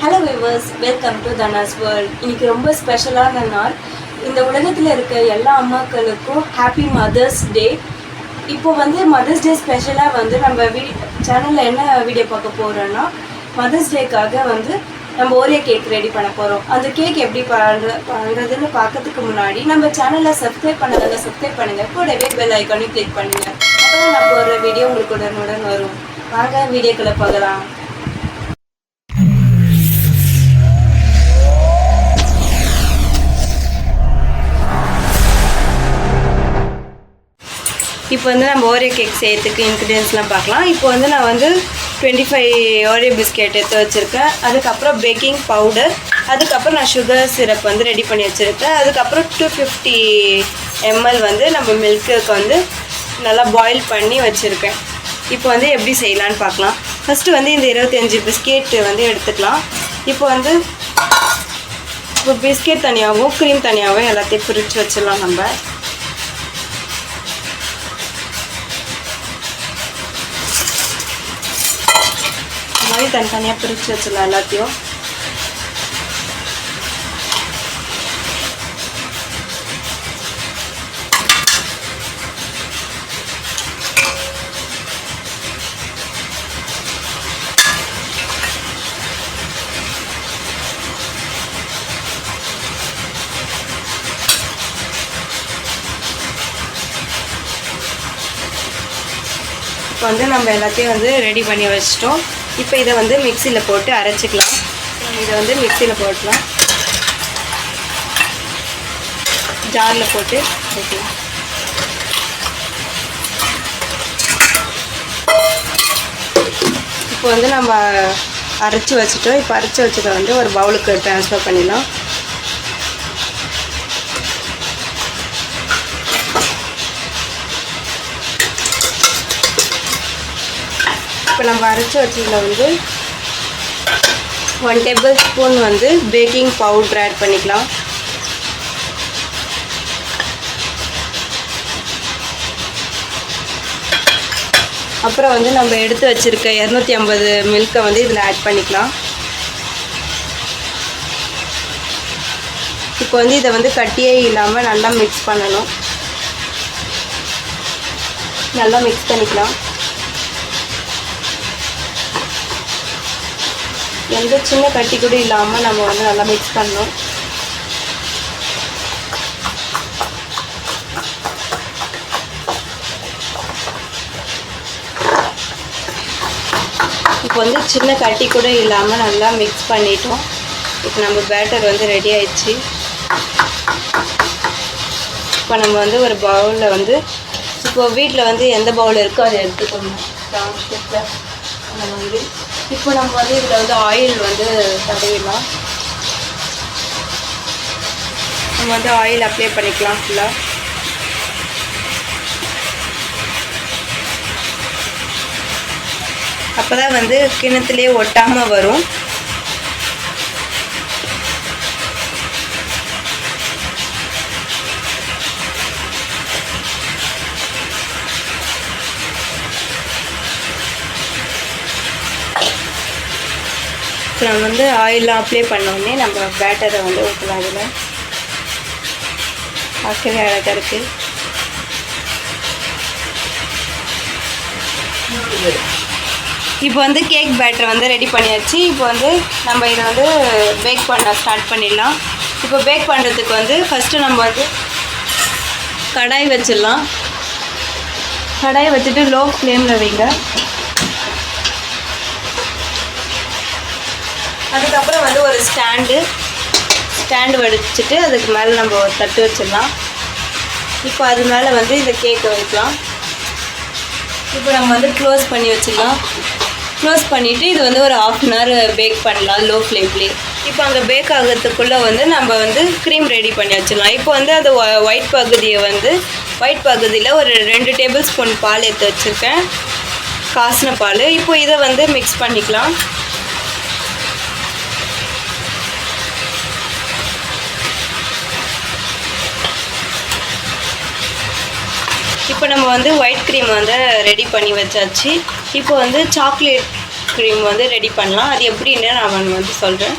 Hello viewers, welcome to தனாஸ் world. இன்றைக்கி ரொம்ப ஸ்பெஷலான நாள். இந்த உலகத்தில் இருக்க எல்லா அம்மாக்களுக்கும் ஹாப்பி மதர்ஸ் டே. இப்போ மதர்ஸ் டே ஸ்பெஷலாக நம்ம சேனலில் என்ன வீடியோ பார்க்க போகிறோன்னா, மதர்ஸ் டேக்காக நம்ம ஓரியோ கேக் ரெடி பண்ண போகிறோம். அந்த கேக் எப்படி பண்ணுறதுன்னு பார்க்கறதுக்கு முன்னாடி நம்ம சேனலை சப்ஸ்கிரைப் பண்ணுங்கள். கூடவே பெல் ஐக்கானையும் கிளிக் பண்ணுங்கள். அப்போ தான் நம்ம ஒரு வீடியோ உங்களுக்கு உடனுடன் வரும். வாங்க வீடியோக்குள்ளே போகலாம். இப்போ நம்ம ஓரியோ கேக் செய்யறதுக்கு இன்க்ரீடியன்ஸ்லாம் பார்க்கலாம். இப்போ நான் 25 ஓரியோ பிஸ்கெட் எடுத்து வச்சுருக்கேன். அதுக்கப்புறம் பேக்கிங் பவுடர், அதுக்கப்புறம் நான் சுகர் சிரப் ரெடி பண்ணி வச்சுருக்கேன். அதுக்கப்புறம் 250 ml நம்ம மில்க்குக்கு நல்லா பாயில் பண்ணி வச்சுருக்கேன். இப்போ எப்படி செய்யலான்னு பார்க்கலாம். ஃபஸ்ட்டு இந்த 25 பிஸ்கெட் எடுத்துக்கலாம். இப்போ பிஸ்கெட் தனியாகவும் க்ரீம் தனியாகவும் எல்லாத்தையும் பிரித்து வச்சிடலாம். நம்ம மாதிரி தனித்தனியாக பிரித்து வச்சிடலாம் எல்லாத்தையும். இப்போ நம்ம எல்லாத்தையும் ரெடி பண்ணி வச்சிட்டோம். இப்போ இதை மிக்சியில் போட்டு அரைச்சிக்கலாம். இதை மிக்சியில் போட்டலாம், ஜாரில் போட்டு வைக்கலாம். இப்போ நம்ம அரைச்சி வச்சுட்டோம். இப்போ அரைச்சி வச்சதை ஒரு பவுலுக்கு ட்ரான்ஸ்ஃபர் பண்ணிடலாம். இப்போ நம்ம அரைச்சி வச்சதில் 1 tablespoon baking powder add பண்ணிக்கலாம். அப்புறம் நம்ம எடுத்து வச்சுருக்க 250 மில்கை இதில் ஆட் பண்ணிக்கலாம். இப்போ இதை கட்டியே இல்லாமல் நல்லா மிக்ஸ் பண்ணணும். நல்லா மிக்ஸ் பண்ணிக்கலாம். எந்த சின்ன கட்டி கூட இல்லாமல் நம்ம நல்லா மிக்ஸ் பண்ணணும். இப்போ சின்ன கட்டி கூட இல்லாமல் நல்லா மிக்ஸ் பண்ணிட்டோம். இப்போ நம்ம பேட்டர் ரெடி ஆயிடுச்சு. இப்போ நம்ம ஒரு பவுலில் இப்போ வீட்டில் எந்த பவுல் இருக்கோ அதை எடுத்துக்கணும். அந்த இப்போ நம்ம இதில் ஆயில் தடவிடலாம். நம்ம ஆயில் அப்ளை பண்ணிக்கலாம் ஃபுல்லாக. அப்போ தான் கிணத்துலேயே ஒட்டாமல் வரும். இப்போ நம்ம ஆயிலெலாம் அப்ளை பண்ணோடனே நம்ம பேட்டரை ஊற்றலாம். அதில் பார்க்கவே அழகாக இருக்குது. இப்போ கேக் பேட்டரை ரெடி பண்ணியாச்சு. இப்போ நம்ம இதை பேக் பண்ண ஸ்டார்ட் பண்ணிடலாம். இப்போ பேக் பண்ணுறதுக்கு ஃபஸ்ட்டு நம்ம கடாய் வச்சிடலாம். கடாயை வச்சுட்டு லோ ஃப்ளேமில் வைங்க. அதுக்கப்புறம் ஒரு ஸ்டாண்டு வடிச்சிட்டு அதுக்கு மேலே நம்ம ஒரு தட்டு வச்சிடலாம். இப்போ அது மேலே இந்த கேக்கை வைக்கலாம். இப்போ நம்ம க்ளோஸ் பண்ணி வச்சிடலாம். க்ளோஸ் பண்ணிவிட்டு இது ஒரு 1/2 hour பேக் பண்ணலாம் லோ ஃப்ளேம்லேயே. இப்போ அங்கே பேக் ஆகிறதுக்குள்ளே நம்ம க்ரீம் ரெடி பண்ணி வச்சிடலாம். இப்போ அந்த ஒயிட் பகுதியில் ஒரு 2 டேபிள் ஸ்பூன் பால் எடுத்து வச்சுருக்கேன், காசின பால். இப்போ இதை மிக்ஸ் பண்ணிக்கலாம். இப்போ நம்ம ஒயிட் க்ரீம் ரெடி பண்ணி வச்சாச்சு. இப்போ சாக்லேட் க்ரீம் வந்து ரெடி பண்ணலாம். அது எப்படின்னு நான் வந்து சொல்கிறேன்.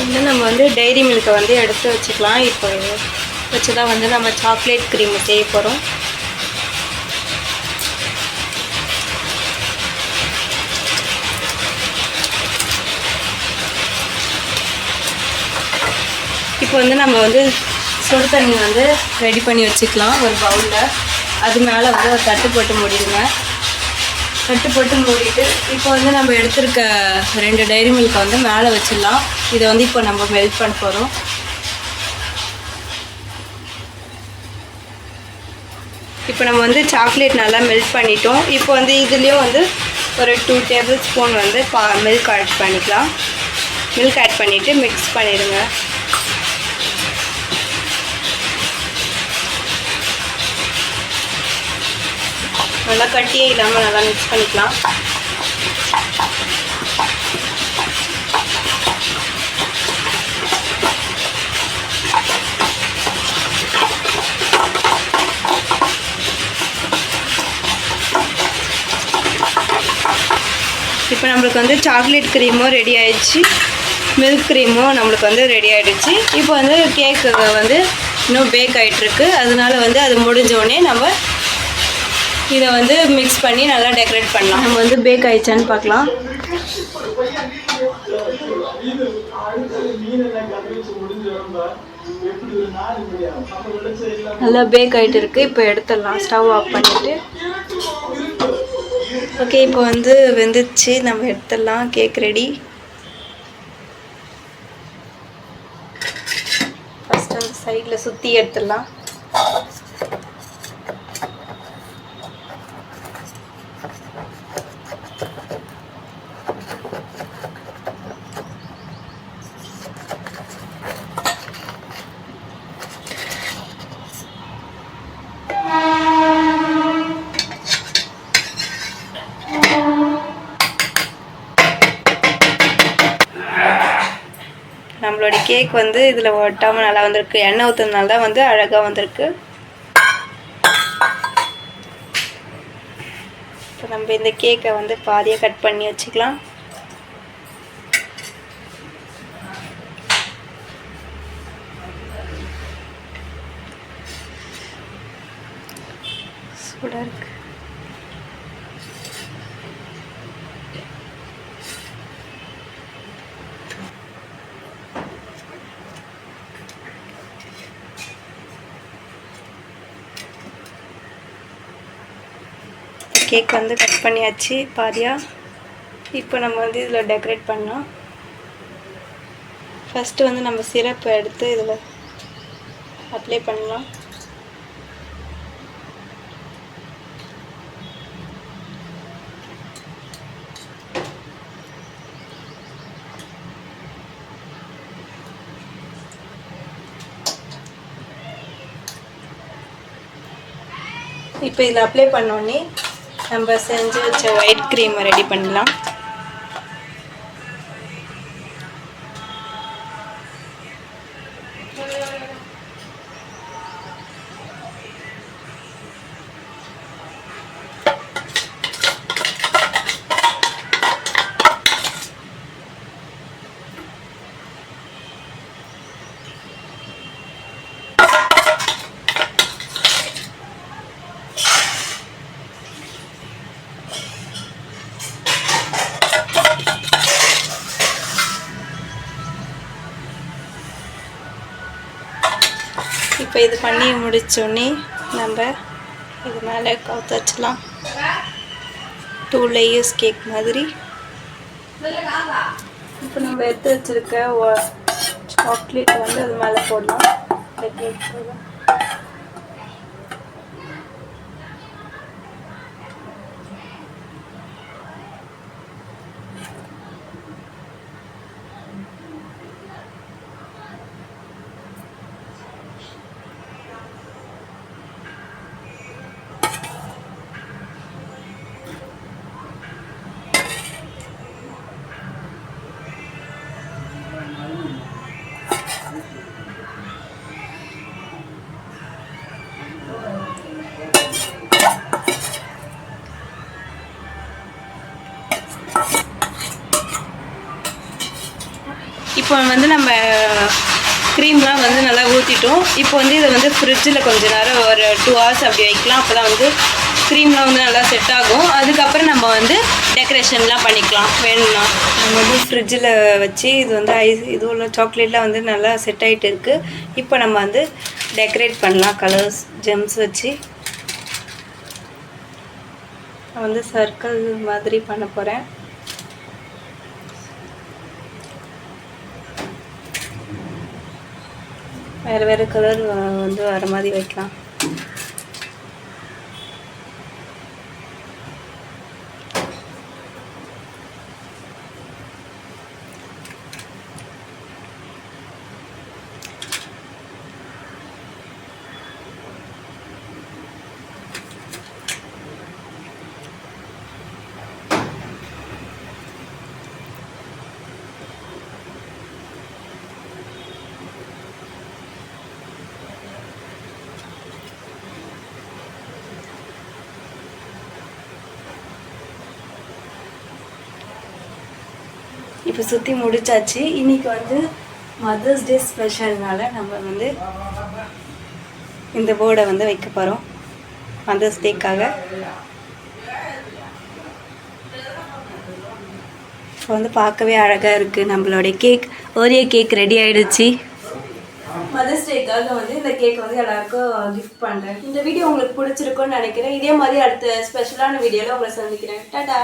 வந்து நம்ம வந்து டைரி மில்கை வந்து எடுத்து வச்சுக்கலாம். இப்போ வச்சு தான் வந்து நம்ம சாக்லேட் க்ரீம் செய்ய போகிறோம். இப்போ வந்து நம்ம வந்து சுடு தண்ணி வந்து ரெடி பண்ணி வச்சுக்கலாம் ஒரு பவுலில். அது மேலே வந்து ஒரு தட்டு போட்டு மூடிடுங்க. தட்டு போட்டு மூடிட்டு இப்போ வந்து நம்ம எடுத்துருக்க 2 டைரி மில்கை வந்து மேலே வச்சிடலாம். இதை வந்து இப்போ நம்ம மெல்ட் பண்ண போகிறோம். இப்போ நம்ம வந்து சாக்லேட் நல்லா மெல்ட் பண்ணிட்டோம். இப்போ வந்து இதுலேயும் வந்து ஒரு 2 டேபிள் ஸ்பூன் வந்து மில்க் ஆட் பண்ணிக்கலாம். மில்க் ஆட் பண்ணிவிட்டு மிக்ஸ் பண்ணிடுங்க. நல்லா கட்டியே இல்லாமல் நல்லா மிக்ஸ் பண்ணிக்கலாம். இப்போ நம்மளுக்கு வந்து சாக்லேட் க்ரீமும் ரெடி ஆகிடுச்சு, மில்க் க்ரீமும் நம்மளுக்கு வந்து ரெடி ஆகிடுச்சு. இப்போ வந்து கேக்கு வந்து இன்னும் பேக் ஆகிட்டுருக்கு. அதனால வந்து அது முடிஞ்சோடனே நம்ம இதை வந்து மிக்ஸ் பண்ணி நல்லா டெக்கரேட் பண்ணலாம். நம்ம வந்து பேக் ஆயிடுச்சான்னு பார்க்கலாம். நல்லா பேக் ஆகிட்டு இருக்குது. இப்போ எடுத்துடலாம். ஸ்டவ் ஆஃப் பண்ணிவிட்டு. ஓகே, இப்போ வந்து வெந்துச்சு. நம்ம எடுத்துடலாம். Cake ready. ஃபஸ்ட் அந்த சைடில் சுற்றி எடுத்துடலாம். நம்மளோட கேக் வந்து இதில் ஒட்டாமல் நல்லா வந்திருக்கு. எண்ணெய் ஊற்றுறதுனால தான் வந்து அழகாக வந்திருக்கு. இப்போ நம்ம இந்த கேக்கை வந்து பாதியாக கட் பண்ணி வச்சுக்கலாம். சூடாக இருக்கு. கேக் வந்து கட் பண்ணியாச்சு பாதியாக. இப்போ நம்ம வந்து இதில் டெக்கரேட் பண்ணலாம். ஃபஸ்ட்டு வந்து நம்ம சிரப் எடுத்து இதில் அப்ளை பண்ணலாம். இப்போ இதில் அப்ளை பண்ணோடனே நம்ம செஞ்சு வச்ச ஒயிட் க்ரீமை ரெடி பண்ணலாம். இப்போ இது பண்ணி முடித்தோடனே நம்ம இது மேலே கவுத்து வச்சலாம். 2 லேயர்ஸ் கேக் மாதிரி. இப்போ நம்ம எடுத்து வச்சுருக்க சாக்லேட் வந்து அது மேலே போடலாம். டெக்கரேட் போடலாம். இப்போ வந்து நம்ம க்ரீம்லாம் வந்து நல்லா ஊற்றிட்டோம். இப்போ வந்து இதை வந்து ஃப்ரிட்ஜில் கொஞ்ச நேரம் ஒரு 2 hours அப்படி வைக்கலாம். அப்போ தான் வந்து க்ரீம்லாம் வந்து நல்லா செட் ஆகும். அதுக்கப்புறம் நம்ம வந்து டெக்கரேஷன்லாம் பண்ணிக்கலாம் வேணும்னா. நம்ம வந்து ஃப்ரிட்ஜில் வச்சு இது வந்து இது உள்ள சாக்லேட்லாம் வந்து நல்லா செட் ஆகிட்டு இருக்குது. இப்போ நம்ம வந்து டெக்கரேட் பண்ணலாம் கலர்ஸ் ஜெம்ஸ் வச்சு. நான் வந்து சர்க்கிள் மாதிரி பண்ண போகிறேன். வேறு வேறு கலர் வந்து வர மாதிரி வைக்கலாம். இப்போ சுற்றி முடிச்சாச்சு. இன்றைக்கி வந்து மதர்ஸ் டே ஸ்பெஷல்னால நம்ம வந்து இந்த போர்டை வந்து வைக்க போகிறோம் மதர்ஸ் டேக்காக. இப்போ வந்து பார்க்கவே அழகாக இருக்குது. நம்மளுடைய கேக் ஓரியோ கேக் ரெடி ஆகிடுச்சு. மதர்ஸ் டேக்காக வந்து இந்த கேக் வந்து எல்லாருக்கும் கிஃப்ட் பண்ணுறேன். இந்த வீடியோ உங்களுக்கு பிடிச்சிருக்குன்னு நினைக்கிறேன். இதே மாதிரி அடுத்த ஸ்பெஷலான வீடியோவில் உங்களை சந்திக்கிறேன். டாடா.